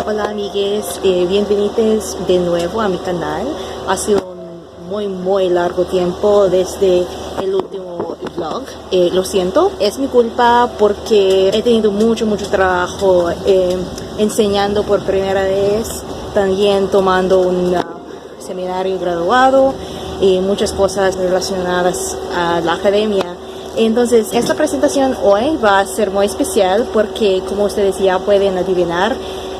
Hola amigues, bienvenidos de nuevo a mi canal. Ha sido un muy largo tiempo desde el último vlog. Lo siento, es mi culpa porque he tenido mucho trabajo enseñando por primera vez, también tomando un seminario graduado y muchas cosas relacionadas a la academia. Entonces esta presentación hoy va a ser muy especial porque, como ustedes ya pueden adivinar,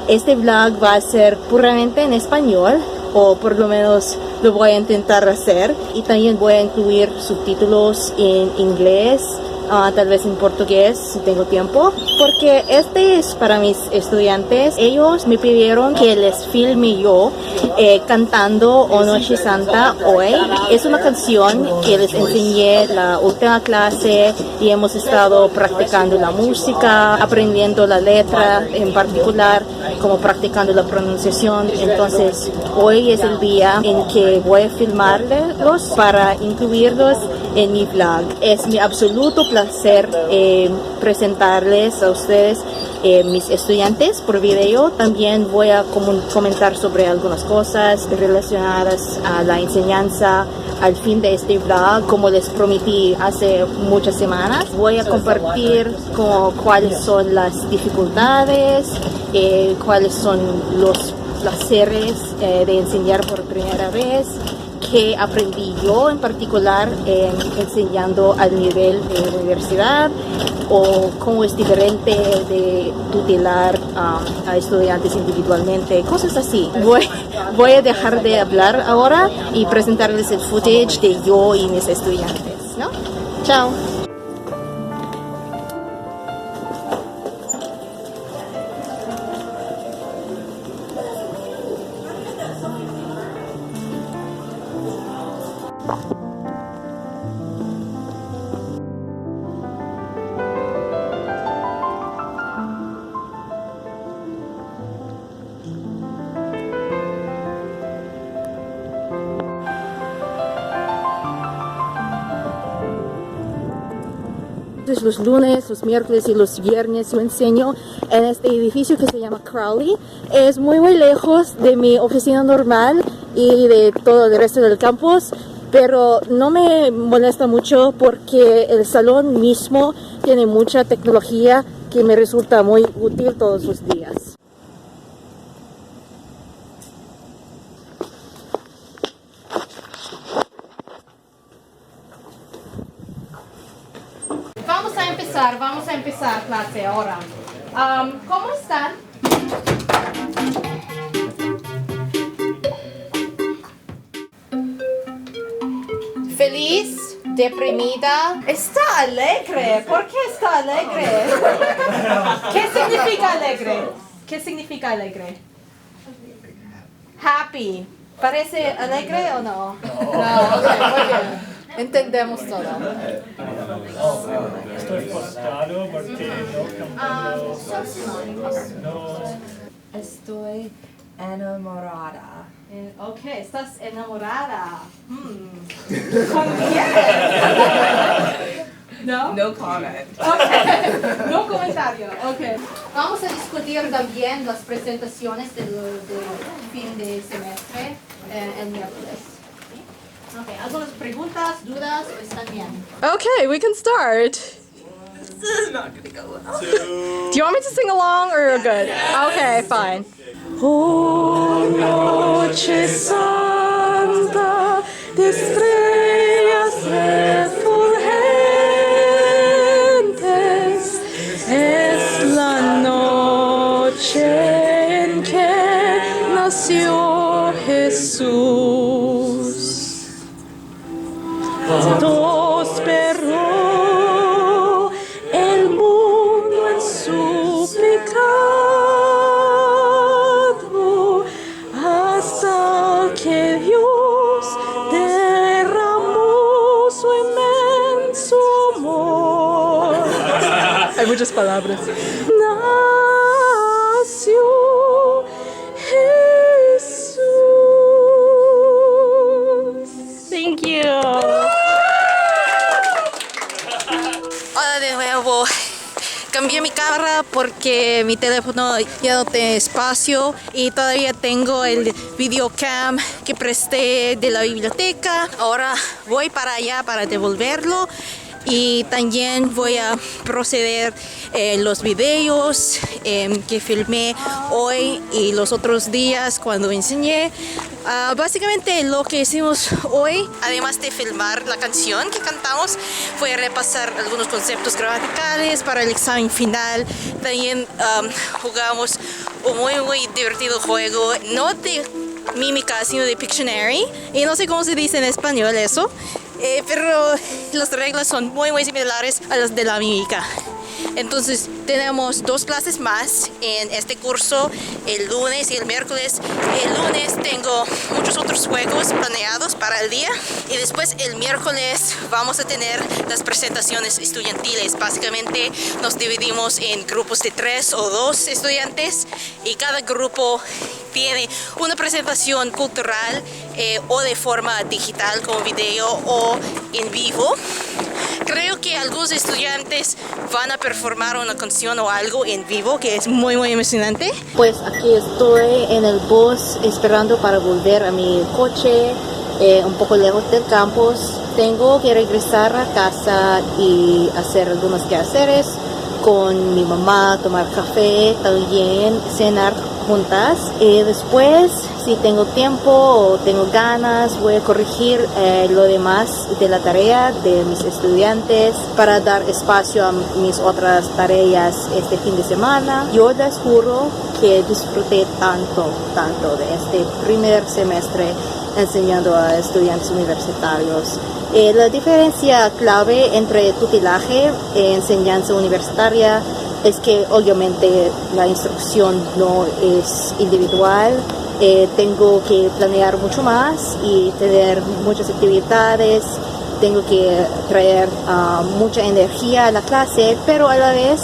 este vlog va a ser puramente en español, o por lo menos lo voy a intentar hacer, y también voy a incluir subtítulos en inglés, tal vez en portugués si tengo tiempo, porque este es para mis estudiantes. Ellos me pidieron que les filme yo cantando O Noche Santa hoy. Es una canción que les enseñé la última clase y hemos estado practicando la música, aprendiendo la letra en particular, como practicando la pronunciación. Entonces hoy es el día en que voy a filmarlos para incluirlos en mi vlog. Es mi absoluto placer presentarles a ustedes mis estudiantes por video. También voy a comentar sobre algunas cosas relacionadas a la enseñanza al fin de este vlog. Como les prometí hace muchas semanas, voy a compartir cuáles son las dificultades, cuáles son los placeres de enseñar por primera vez, que aprendí yo en particular enseñando al nivel de universidad, o cómo es diferente de tutelar a estudiantes individualmente, cosas así. Voy a dejar de hablar ahora y presentarles el footage de yo y mis estudiantes, ¿no? Chao. Los lunes, los miércoles y los viernes yo enseño en este edificio que se llama Crowley. Es muy lejos de mi oficina normal y de todo el resto del campus, pero no me molesta mucho porque el salón mismo tiene mucha tecnología que me resulta muy útil todos los días. Vamos a empezar clase ahora. ¿Cómo están? ¿Feliz? ¿Deprimida? Está alegre. ¿Por qué está alegre? ¿Qué significa alegre? ¿Qué significa alegre? Happy. ¿Parece alegre o no? No, ok, muy bien. Entendemos todo. Estoy frustrado porque no. Estoy enamorada. Ok, estás enamorada. ¿Con quién? ¿No? No comment. Ok, no comentario. Ok. Vamos a discutir también las presentaciones del fin de semestre el miércoles. Okay, algunas preguntas, dudas, están bien. Okay, we can start. This is not gonna go well. Do you want me to sing along or you're good? Okay, fine. Oh, noche santa, de estrellas refulgentes, es la noche en que nació Jesús. Dos perró el mundo en su pecado, hasta que Dios derramó su inmenso amor. Hay muchas palabras. Nació Jesús. Thank you. Hola de nuevo. Cambié mi cámara porque mi teléfono ya no tiene espacio y todavía tengo el videocam que presté de la biblioteca. Ahora voy para allá para devolverlo. Y también voy a proceder los videos que filmé hoy y los otros días cuando enseñé. Básicamente lo que hicimos hoy, además de filmar la canción que cantamos, fue repasar algunos conceptos gramaticales para el examen final. También jugamos un muy divertido juego, no de mímica, sino de Pictionary. Y no sé cómo se dice en español eso. Pero las reglas son muy similares a las de la mímica. Entonces tenemos 2 clases más en este curso, el lunes y el miércoles. El lunes tengo muchos otros juegos planeados para el día y después el miércoles vamos a tener las presentaciones estudiantiles. Básicamente nos dividimos en grupos de 3 o 2 estudiantes y cada grupo tiene una presentación cultural o de forma digital como video o en vivo. Creo que algunos estudiantes van a performar una canción o algo en vivo que es muy emocionante. Pues aquí estoy en el bus esperando para volver a mi coche, un poco lejos del campus. Tengo que regresar a casa y hacer algunos quehaceres con mi mamá, tomar café, también cenar juntas. Después, si tengo tiempo o tengo ganas, voy a corregir lo demás de la tarea de mis estudiantes para dar espacio a mis otras tareas este fin de semana. Yo les juro que disfruté tanto de este primer semestre enseñando a estudiantes universitarios. La diferencia clave entre tutelaje e enseñanza universitaria es que obviamente la instrucción no es individual. Tengo que planear mucho más y tener muchas actividades. Tengo que traer mucha energía a la clase, pero a la vez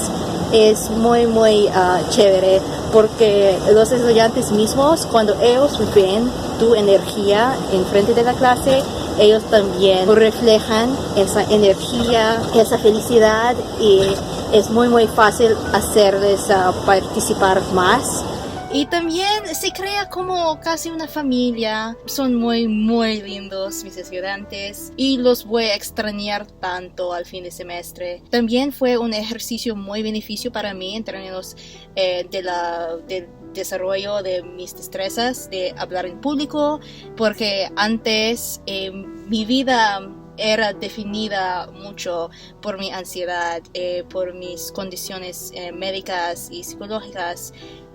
es muy chévere porque los estudiantes mismos, cuando ellos ven tu energía en frente de la clase, ellos también reflejan esa energía, esa felicidad y es muy fácil hacerles participar más. Y también se crea como casi una familia. Son muy lindos mis estudiantes y los voy a extrañar tanto al fin de semestre. También fue un ejercicio muy beneficio para mí en términos del desarrollo de mis destrezas de hablar en público, porque antes mi vida era definida mucho por mi ansiedad, por mis condiciones médicas y psicológicas.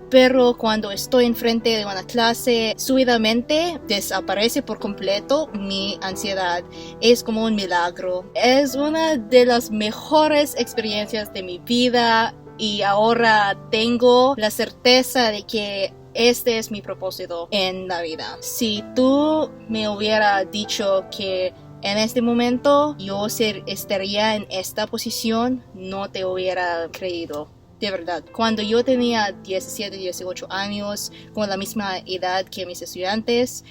Pero cuando estoy enfrente de una clase, súbitamente desaparece por completo mi ansiedad. Es como un milagro. Es una de las mejores experiencias de mi vida y ahora tengo la certeza de que este es mi propósito en la vida. Si tú me hubieras dicho que en este momento yo estaría en esta posición, no te hubiera creído. De verdad, cuando yo tenía 17, 18 años, con la misma edad que mis estudiantes,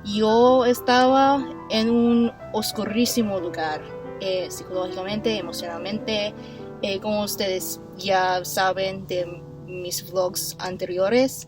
yo estaba en un oscurísimo lugar, psicológicamente, emocionalmente, como ustedes ya saben de mis vlogs anteriores.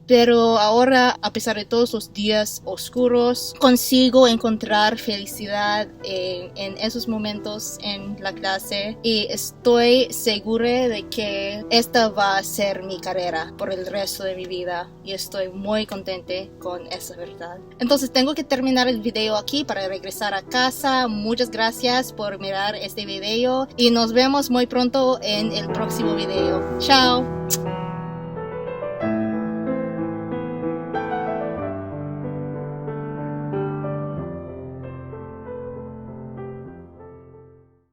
Pero ahora, a pesar de todos los días oscuros, consigo encontrar felicidad en esos momentos en la clase y estoy segura de que esta va a ser mi carrera por el resto de mi vida y estoy muy contenta con esa verdad. Entonces tengo que terminar el video aquí para regresar a casa. Muchas gracias por mirar este video y nos vemos muy pronto en el próximo video. Chao.